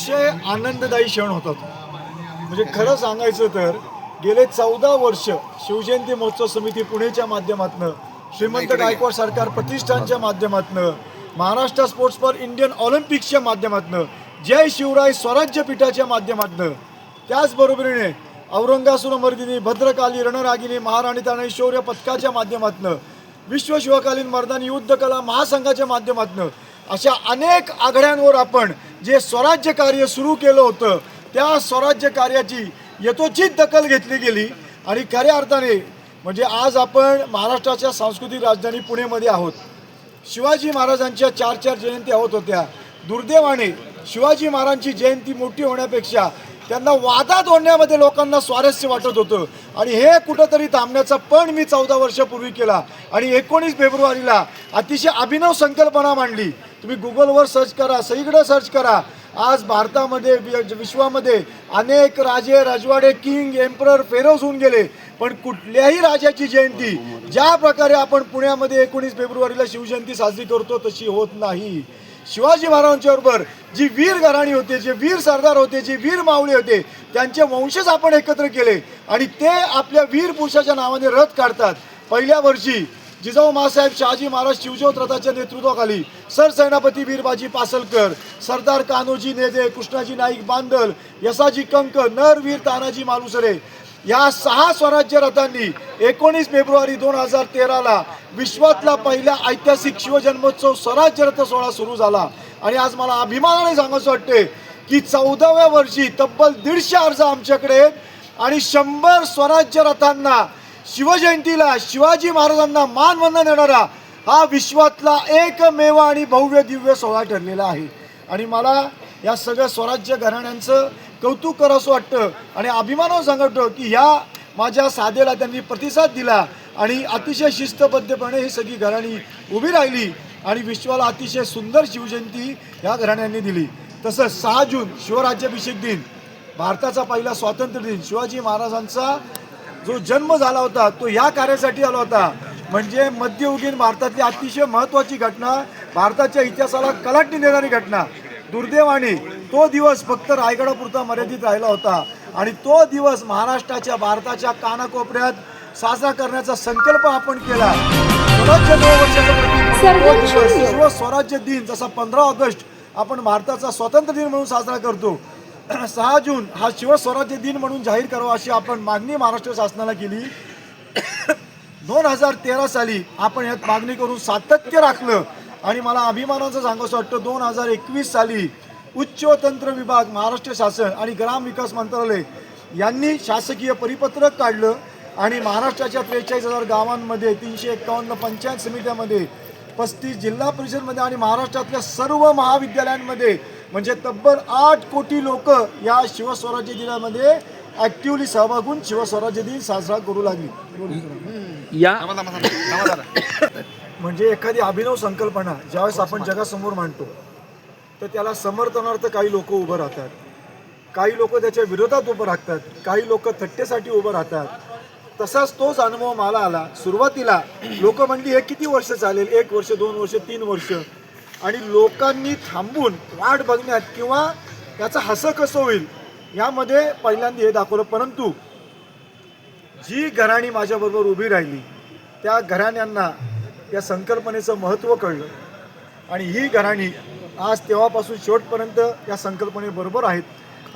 अतिशय आनंददायी क्षण होता तो. म्हणजे खरं सांगायचं तर गेले 14 वर्ष शिवजयंती महोत्सव समिती पुणेच्या माध्यमातून, श्रीमंत गायकवाड सरकार प्रतिष्ठानच्या माध्यमातून, महाराष्ट्र स्पोर्ट्स फॉर इंडियन ऑलिम्पिक्सच्या माध्यमातून, जय शिवराय स्वराज्य पीठाच्या माध्यमातून, त्याचबरोबरीने औरंगासुरमर्दिनी, भद्रकाली, रणरागिनी, महाराणी तानाई शौर्य पथकाच्या माध्यमातून, विश्व शिवकालीन मर्दानी युद्ध कला महासंघाच्या माध्यमातून अशा अनेक आघाड्यांवर आपण जे स्वराज्य कार्य सुरू केलं होतं त्या स्वराज्य कार्याची यथोचित दखल घेतली गेली. आणि खऱ्या अर्थाने म्हणजे आज आपण महाराष्ट्राच्या सांस्कृतिक राजधानी पुणेमध्ये आहोत. शिवाजी महाराजांच्या 4 जयंती होत होत्या. दुर्दैवाने शिवाजी महाराजांची जयंती मोठी होण्यापेक्षा त्यांना वादात ओढण्यामध्ये लोकांना स्वारस्य वाटत होतं. आणि हे कुठंतरी थांबण्याचा पण मी 14 वर्षापूर्वी केला. आणि 19 फेब्रुवारीला अतिशय अभिनव संकल्पना मांडली. तुम्ही गुगलवर सर्च करा, सगळीकडे सर्च करा. आज भारतामध्ये विश्वामध्ये अनेक राजे राजवाडे, किंग, एम्परर, फेरोज होऊन गेले, पण कुठल्याही राजाची जयंती ज्या प्रकारे आपण पुण्यामध्ये 19 फेब्रुवारीला शिवजयंती साजरी करतो तशी होत नाही. शिवाजी महाराजांच्याबरोबर जी वीर घराणी होते, जे वीर सरदार होते, जे वीर मावळे होते, त्यांचे वंशज आपण एकत्र केले आणि ते आपल्या वीर पुरुषाच्या नावाने रथ काढतात. पहिल्या वर्षी जिजाऊ मासाहेब शहाजी महाराज शिवज्योत रथाच्या नेतृत्वाखाली सरसेनापती वीरबाजी पासलकर, सरदार कान्होजी नेजे, कृष्णाजी नाईक बांदल, यसाजी कंक, नरवीर तानाजी मालुसरे या 6 स्वराज्य रथांनी 19 फेब्रुवारी 2013ला विश्वातला पहिला ऐतिहासिक शिवजन्मोत्सव स्वराज्य रथ सोहळा सुरू झाला. आणि आज मला अभिमानाने सांगायचं वाटते की 14व्या वर्षी तब्बल 150 अर्ज आमच्याकडे आणि 100 स्वराज्य रथांना शिवजयंतीला शिवाजी महाराजांना मानवंदन देणारा हा विश्वातला एकमेव आणि भव्य दिव्य सोहळा ठरलेला आहे. आणि मला या सगळ्या स्वराज्य घराण्यांचं कौतुक करावंसं वाटतं आणि अभिमानानं सांगतो की ह्या माझ्या साधेला त्यांनी प्रतिसाद दिला आणि अतिशय शिस्तबद्धपणे ही सगळी घराणी उभी राहिली आणि विश्वाला अतिशय सुंदर शिवजयंती ह्या घराण्यांनी दिली. तसंच 6 जून शिवराज्याभिषेक दिन, भारताचा पहिला स्वातंत्र्य दिन, शिवाजी महाराजांचा जो जन्म झाला होता तो ह्या कार्यासाठी आला होता. म्हणजे मध्ययुगीन भारतातली अतिशय महत्त्वाची घटना, भारताच्या इतिहासाला कलाटणी देणारी घटना. दुर्दैवाने तो दिवस फक्त रायगडापुरता मर्यादित राहिला होता आणि तो दिवस महाराष्ट्राच्या, भारताच्या कानाकोपऱ्यात साजरा करण्याचा संकल्प आपण केला. स्वराज्य 9 वर्षाचा शिव स्वराज्य दिन जसा 15 ऑगस्ट आपण भारताचा स्वातंत्र्य दिन म्हणून साजरा करतो, 6 जून हा शिवस्वराज्य दिन म्हणून जाहीर करावा अशी आपण मागणी महाराष्ट्र शासनाला केली. 2013 साली आपण यात मागणी करून सातत्य राखलं आणि मला अभिमानाचं सांगायचं वाटतं 2021 साली उच्च व तंत्र विभाग, महाराष्ट्र शासन आणि ग्रामविकास मंत्रालय यांनी शासकीय परिपत्रक काढलं आणि महाराष्ट्राच्या 43,000 गावांमध्ये, 351 पंचायत समित्यामध्ये, 35 जिल्हा परिषदमध्ये आणि महाराष्ट्रातल्या सर्व महाविद्यालयांमध्ये म्हणजे तब्बल 8 कोटी लोक या शिवस्वराज्य दिनामध्ये ॲक्टिव्हली सहभाग होऊन शिवस्वराज्य दिन साजरा करू लागली. म्हणजे एखादी अभिनव संकल्पना ज्यावेळेस आपण जगासमोर मांडतो तर त्याला समर्थनार्थ काही लोक उभं राहतात, काही लोक त्याच्या विरोधात उभं राहतात, काही लोक थट्टेसाठी उभं राहतात. तसाच तोच अनुभव मला आला. सुरुवातीला लोक म्हणली हे किती वर्ष चालेल, 1 वर्ष, 2 वर्ष, 3 वर्ष, आणि लोकांनी थांबून वाट बघण्यात किंवा त्याचं हसं कसं होईल यामध्ये पहिल्यांदा हे दाखवलं. परंतु जी घराणी माझ्याबरोबर उभी राहिली त्या घराण्यांना या संकल्पनेचं महत्त्व कळलं आणि ही घराणी आज तेव्हापासून शेवटपर्यंत या संकल्पनेबरोबर आहेत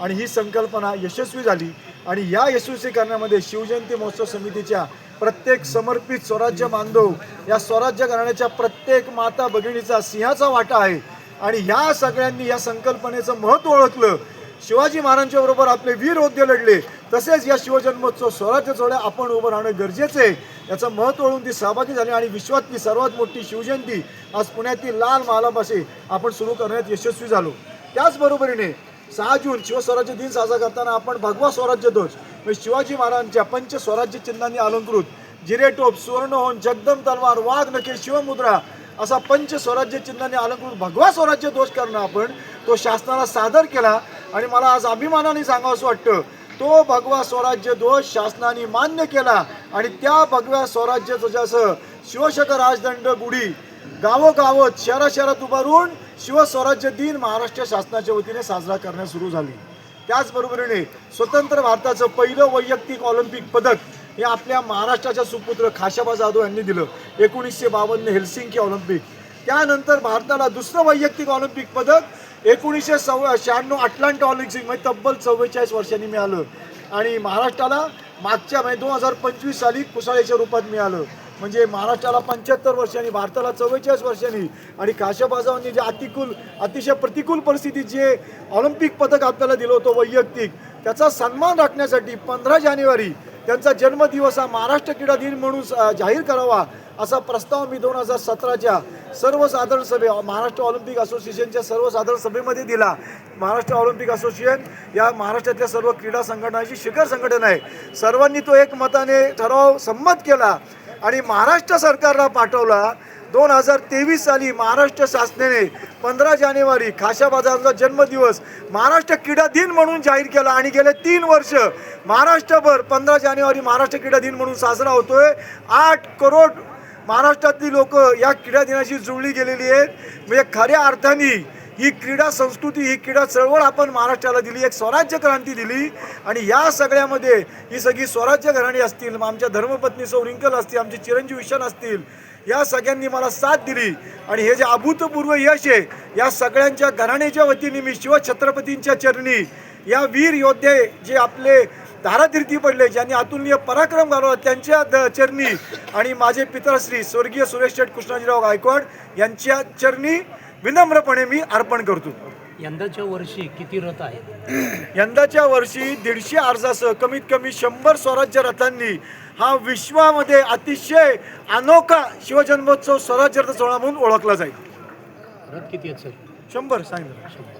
आणि ही संकल्पना यशस्वी झाली. आणि या यशस्वी करण्यामध्ये शिवजयंती महोत्सव समितीच्या प्रत्येक समर्पित स्वराज्य बांधव, या स्वराज्य घराण्याच्या प्रत्येक माता भगिनीचा सिंहाचा वाटा आहे. आणि ह्या सगळ्यांनी या संकल्पनेचं महत्त्व ओळखलं. शिवाजी महाराजांच्या बरोबर आपले वीर योद्धे लढले, तसेच या शिवजन्मोत्सव स्वराज्य सोहळ्या आपण उभं राहणं गरजेचं आहे. याचं महत्त्व ओळखून ती सहभागी झाली आणि विश्वातली सर्वात मोठी शिवजयंती आज पुण्यातील लाल महालापाशी आपण सुरू करण्यात यशस्वी झालो. त्याचबरोबरीने 6 जून शिवस्वराज्य दिन साजरा करताना आपण भगवा स्वराज्य ध्वज म्हणजे शिवाजी महाराजांच्या पंच स्वराज्य चिन्हांनी अलंकृत जिरेटोप, सुवर्णहोन, जगदम तलवार, वाघ नखे, शिवमुद्रा असा पंच स्वराज्य चिन्हांनी अलंकृत भगवा स्वराज्य ध्वज करणं आपण तो शासनाला सादर केला. आणि मला आज अभिमानाने सांगावंसं वाटतं तो भगवा स्वराज्य ध्वज शासनाने मान्य केला आणि त्या भगव्या स्वराज्य ध्वजासह शिवशक राजदंड गुढी गावोगावात शहरात उभारून शिवस्वराज्य दिन महाराष्ट्र शासनाच्या वतीने साजरा करण्यास सुरू झाली. त्याचबरोबरीने स्वतंत्र भारताचं पहिलं वैयक्तिक ऑलिम्पिक पदक हे आपल्या महाराष्ट्राच्या सुपुत्र खाशाबा जाधव यांनी दिलं 1952 हेल्सिंकी ऑलिम्पिक. त्यानंतर भारताला दुसरं वैयक्तिक ऑलिम्पिक पदक 1996 अटलांटा ऑलिम्पिक म्हणजे तब्बल 44 वर्षांनी मिळालं. आणि महाराष्ट्राला मागच्या 2025 साली कुसाळ्याच्या रूपात मिळालं. म्हणजे महाराष्ट्राला 75 वर्षांनी, भारताला 44 वर्षांनी. आणि खाशाबाजांनी जे अतिशय प्रतिकूल परिस्थितीत जे ऑलिम्पिक पदक आपल्याला दिलं होतं वैयक्तिक, त्याचा सन्मान राखण्यासाठी 15 जानेवारी त्यांचा जन्मदिवस हा महाराष्ट्र क्रीडा दिन म्हणून जाहीर करावा असा प्रस्ताव मी 2017च्या सर्वसाधारण महाराष्ट्र ऑलिम्पिक असोसिएशनच्या सर्वसाधारण सभेमध्ये दिला. महाराष्ट्र ऑलिम्पिक असोसिएशन या महाराष्ट्रातल्या सर्व क्रीडा संघटनांची शिखर संघटना आहे. सर्वांनी तो एकमताने ठराव संमत केला आणि महाराष्ट्र सरकारला पाठवला. 2023 साली महाराष्ट्र शासनाने 15 जानेवारी खाशाबाजांचा जन्मदिवस महाराष्ट्र क्रीडा दिन म्हणून जाहीर केला. आणि गेले 3 वर्ष महाराष्ट्रभर 15 जानेवारी महाराष्ट्र क्रीडा दिन म्हणून साजरा होतोय. 8 करोड महाराष्ट्रातली लोक या क्रीडा दिनाशी जुळली गेलेली आहेत. म्हणजे खऱ्या अर्थाने ही क्रीडा संस्कृती, ही क्रीडा चळवळ आपण महाराष्ट्राला दिली, एक स्वराज्य क्रांती दिली. आणि या सगळ्यामध्ये ही सगळी स्वराज्य घराणी असतील, आमच्या धर्मपत्नी सौ रिंकल असतील, आमचे चिरंजीव विशाल असतील, या सगळ्यांनी मला साथ दिली. आणि हे जे अभूतपूर्व यश आहे या सगळ्यांच्या घराण्याच्या वतीने मी शिवछत्रपतींच्या चरणी, या वीर योद्धे जे आपले धारातीर्थी पडले, ज्यांनी अतुलनीय पराक्रम गाजवला, त्यांच्या चरणी आणि माझे पितरश्री स्वर्गीय सुरेश शेठ कृष्णाजीराव गायकवाड यांच्या चरणी विनम्रपणे मी अर्पण करतो. यंदाच्या वर्षी किती रथ आहेत? यंदाच्या वर्षी 150 अर्जासह कमीत कमी 100 स्वराज्य रथांनी हा विश्वामध्ये अतिशय अनोखा शिवजन्मोत्सव स्वराज्य रथ सोहळा म्हणून ओळखला जाईल. रथ किती आहेत सर? 100 सांगितलं.